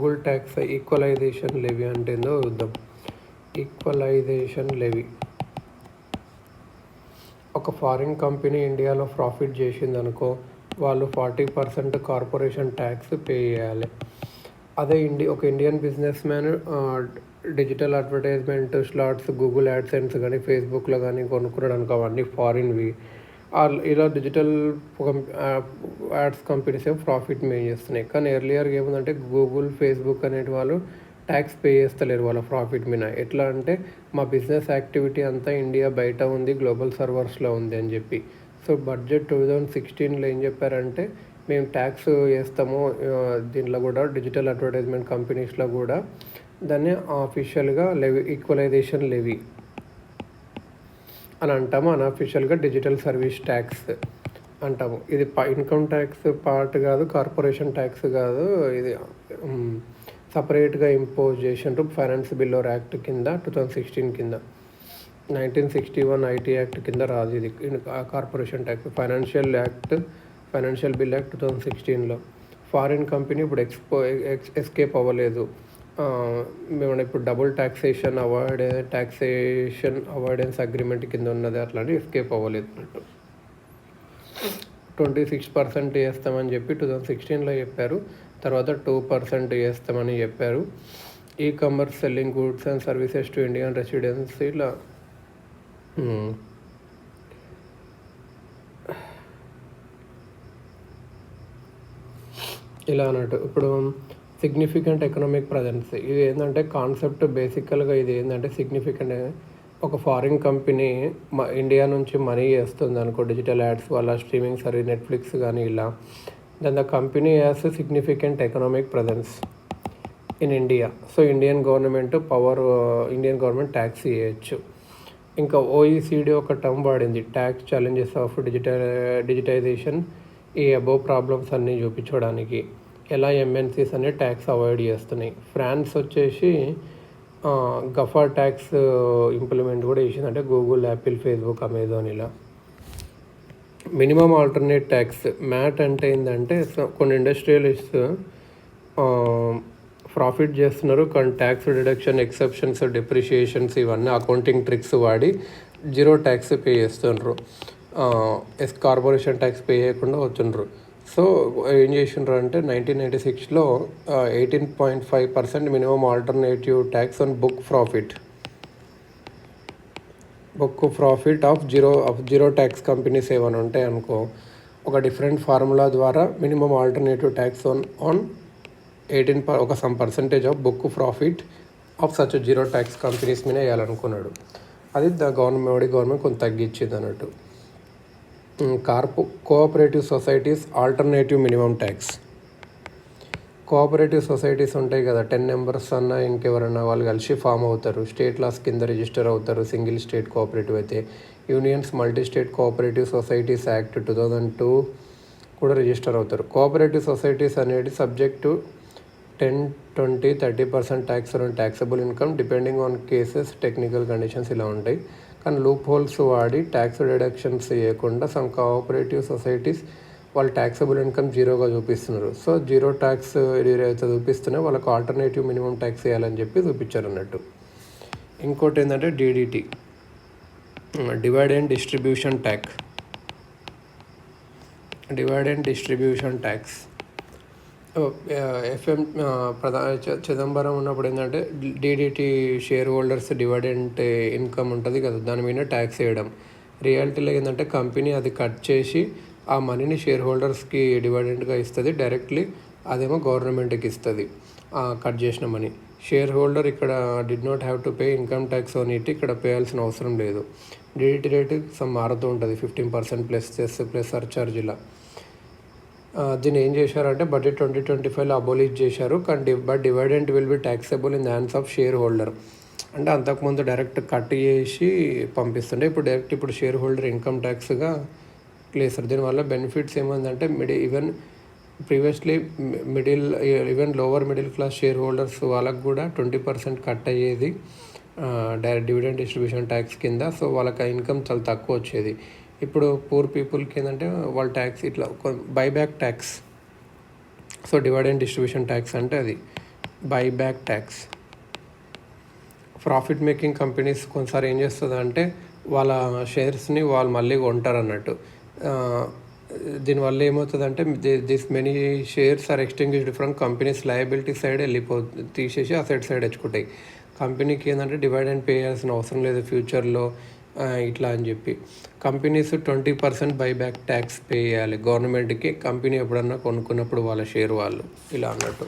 Google tax equalisation levy అంటే ఏందో చూద్దాం. ఈక్వలైజేషన్ లెవీ ఒక ఫారిన్ కంపెనీ ఇండియాలో ప్రాఫిట్ చేసిందనుకో, వాళ్ళు 40% కార్పొరేషన్ ట్యాక్స్ పే చేయాలి. అదే ఒక Indian business man digital advertisement slots, Google AdSense కానీ ఫేస్బుక్లో కానీ కొనుక్కున్నాడు అనుకో, అవన్నీ ఫారిన్వి. ఇలా డిజిటల్ యాడ్స్ కంపెనీస్ ఏమో ప్రాఫిట్ మేక్ చేస్తున్నాయి. కానీ ఎర్లియర్ ఏముందంటే గూగుల్, ఫేస్బుక్ అనేటి వాళ్ళు ట్యాక్స్ పే చేస్తలేరు వాళ్ళ ప్రాఫిట్ మీద. ఎట్లా అంటే మా బిజినెస్ యాక్టివిటీ అంతా ఇండియా బయట ఉంది, గ్లోబల్ సర్వర్స్లో ఉంది అని చెప్పి. సో బడ్జెట్ 2016లో ఏం చెప్పారంటే, మేము ట్యాక్స్ వేస్తాము దీంట్లో కూడా, డిజిటల్ అడ్వర్టైజ్మెంట్ కంపెనీస్లో కూడా. దాన్ని ఆఫీషియల్గా ఈక్వలైజేషన్ లెవీ అని అంటాము, అన్అఫీషియల్గా డిజిటల్ సర్వీస్ ట్యాక్స్ అంటాము. ఇది ఇన్కమ్ ట్యాక్స్ పార్ట్ కాదు, కార్పొరేషన్ ట్యాక్స్ కాదు. ఇది సపరేట్గా ఇంపోజ్ చేసిండ్రు ఫైనాన్స్ బిల్ యాక్ట్ కింద 2016 కింద. 1961 ఐటీ యాక్ట్ కింద రాదు ఇది corporation tax. Financial bill act 2016లో. ఫారిన్ కంపెనీ ఇప్పుడు ఎస్కేప్ అవ్వలేదు. మేము ఇప్పుడు డబుల్ ట్యాక్సేషన్ అవాయిడెన్స్ అగ్రిమెంట్ కింద ఉన్నది, అట్లాంటి ఎస్కేప్ అవ్వలేదు అన్నట్టు. 26% వేస్తామని చెప్పి 2016లో చెప్పారు. తర్వాత 2% వేస్తామని చెప్పారు. E commerce selling goods and services to Indian రెసిడెన్సీలా ఇలా అన్నట్టు. ఇప్పుడు సిగ్నిఫికెంట్ ఎకనామిక్ ప్రజెన్స్, ఇది ఏంటంటే కాన్సెప్ట్ బేసికల్గా ఇది ఏంటంటే సిగ్నిఫికెంట్, ఒక ఫారిన్ కంపెనీ ఇండియా నుంచి మనీ చేస్తుంది అనుకో, డిజిటల్ యాడ్స్ వల్ల, స్ట్రీమింగ్ సర్వీస్, నెట్ఫ్లిక్స్ కానీ ఇలా. Then the company has significant economic presence in India. So Indian government tax చేయొచ్చు. ఇంకా OECD ఒక టర్మ్ వాడింది, ట్యాక్స్ ఛాలెంజెస్ ఆఫ్ డిజిటైజేషన్. ఈ అబోవ్ ప్రాబ్లమ్స్ అన్నీ చూపించడానికి ఎలా MNCs అనే ట్యాక్స్ అవాయిడ్ చేస్తున్నాయి. ఫ్రాన్స్ వచ్చేసి గఫా ట్యాక్స్ ఇంప్లిమెంట్ కూడా చేసింది, అంటే గూగుల్, యాపిల్, ఫేస్బుక్, అమెజాన్ ఇలా. మినిమం ఆల్టర్నేట్ ట్యాక్స్ మ్యాట్ అంటే ఏంటంటే, కొన్ని ఇండస్ట్రియలిస్ట్ ప్రాఫిట్ చేస్తున్నారు కానీ ట్యాక్స్ డిడక్షన్, ఎక్సెప్షన్స్, డిప్రిషియేషన్స్ ఇవన్నీ అకౌంటింగ్ ట్రిక్స్ వాడి జీరో ట్యాక్స్ పే చేస్తుండ్రు. కార్పొరేషన్ ట్యాక్స్ పే చేయకుండా వచ్చిండ్రు. సో ఏం చేసిండ్రు అంటే 1996లో 18.5% minimum alternative tax on book profit of zero tax companies ఏమైనా ఉంటాయి అనుకో, ఒక డిఫరెంట్ ఫార్ములా ద్వారా మినిమం ఆల్టర్నేటివ్ ట్యాక్స్ ఆన్ 18 ఒక some percentage of book profit of such zero tax companies మీద వేయాలనుకున్నాడు. అది గవర్నమెంట్ కొంత తగ్గించింది అన్నట్టు. Cooperative societies alternative minimum tax. Cooperative societies ఉంటాయి కదా, 10 members అన్నా ఇంకెవరన్నా వాళ్ళు కలిసి ఫామ్ అవుతారు, స్టేట్ లాస్ కింద రిజిస్టర్ అవుతారు. సింగిల్ స్టేట్ కోఆపరేటివ్ అయితే. Unions, multi state cooperative societies act 2002 కూడా రిజిస్టర్ అవుతారు. కోఆపరేటివ్ సొసైటీస్ అనేది subject 10, 20, 30% tax on taxable income depending on cases, technical conditions ఇలా ఉంటాయి. కానీ లూప్ హోల్స్ వాడి ట్యాక్స్ డిడక్షన్స్ చేయకుండా సమ్ కోఆపరేటివ్ సొసైటీస్ వాళ్ళు ట్యాక్సబుల్ ఇన్కమ్ జీరోగా చూపిస్తున్నారు. సో జీరో ట్యాక్స్ ఏదైతే చూపిస్తున్నా వాళ్ళకు ఆల్టర్నేటివ్ మినిమం ట్యాక్స్ వేయాలని చెప్పి చూపించారు అన్నట్టు. ఇంకోటి ఏంటంటే DDT, divide and distribution tax. Chidambaram ఉన్నప్పుడు ఏంటంటే DDT share holders dividend income ఉంటుంది కదా, దాని మీద ట్యాక్స్ వేయడం. రియాలిటీలో ఏంటంటే కంపెనీ అది కట్ చేసి ఆ మనీని షేర్ హోల్డర్స్కి డివిడెంట్గా ఇస్తుంది డైరెక్ట్లీ, అదేమో గవర్నమెంట్కి ఇస్తుంది కట్ చేసిన మనీ. షేర్ హోల్డర్ ఇక్కడ did not have to pay income tax on it, ఇక్కడ పేయాల్సిన అవసరం లేదు. DDT రేటు మారుతూ ఉంటుంది, 15% ప్లస్ సెస్ ప్లస్ సర్చార్జ్ ఇలా. దీన్ని ఏం చేశారంటే బడ్జెట్ 2025లో అబోలిష్ చేశారు. కానీ dividend will be taxable in the hands of share holder. అంటే అంతకుముందు డైరెక్ట్ కట్ చేసి పంపిస్తుండే, ఇప్పుడు షేర్ హోల్డర్ ఇన్కమ్ ట్యాక్స్గా లేస్తారు. దీనివల్ల బెనిఫిట్స్ ఏమైందంటే previously even lower middle class share holders వాళ్ళకు కూడా 20% కట్ అయ్యేది డైరెక్ట్ డివిడెంట్ డిస్ట్రిబ్యూషన్ ట్యాక్స్ కింద. సో వాళ్ళకి ఇన్కమ్ చాలా తక్కువ వచ్చేది. ఇప్పుడు పూర్ పీపుల్కి ఏంటంటే వాళ్ళ ట్యాక్స్ ఇట్లా buyback tax. So divide and distribution tax అంటే అది buyback tax. Profit making companies కొన్నిసారి ఏం చేస్తుంది అంటే వాళ్ళ షేర్స్ని వాళ్ళు మళ్ళీ కొంటారు అన్నట్టు. దీనివల్ల ఏమవుతుందంటే this many shares are extinguished from companies liability side తీసేసి అసెట్ సైడ్ తెచ్చుకుంటాయి. కంపెనీకి ఏంటంటే డివిడెండ్ పే చేయాల్సిన అవసరం లేదు ఫ్యూచర్లో ఇట్లా అని చెప్పి. కంపెనీస్ 20% బైబ్యాక్ ట్యాక్స్ పే చేయాలి గవర్నమెంట్కి కంపెనీ ఎప్పుడన్నా కొనుక్కున్నప్పుడు వాళ్ళ షేర్ వాళ్ళు ఇలా అన్నట్టు.